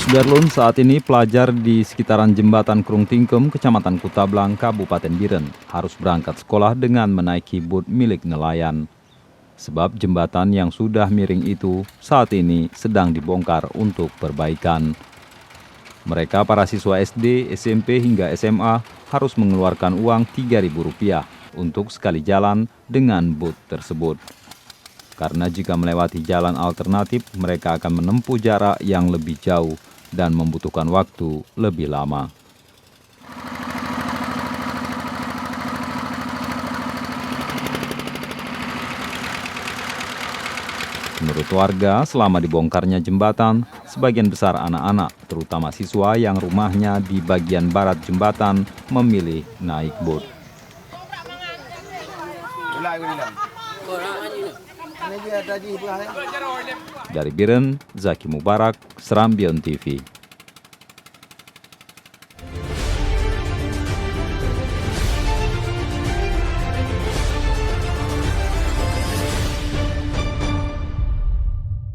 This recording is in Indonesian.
BIREUN, saat ini pelajar di sekitaran jembatan Krueng Tingkuem, Kecamatan Kutablang, Kabupaten Bireuen harus berangkat sekolah dengan menaiki bot milik nelayan. Sebab jembatan yang sudah miring itu saat ini sedang dibongkar untuk perbaikan. Mereka, para siswa SD, SMP hingga SMA, harus mengeluarkan uang Rp3.000 untuk sekali jalan dengan bot tersebut. Karena jika melewati jalan alternatif, mereka akan menempuh jarak yang lebih jauh dan membutuhkan waktu lebih lama. Menurut warga, selama dibongkarnya jembatan, sebagian besar anak-anak, terutama siswa yang rumahnya di bagian barat jembatan, memilih naik bot. Dari Bireuen, Zaki Mubarak, Seram BIREUN TV.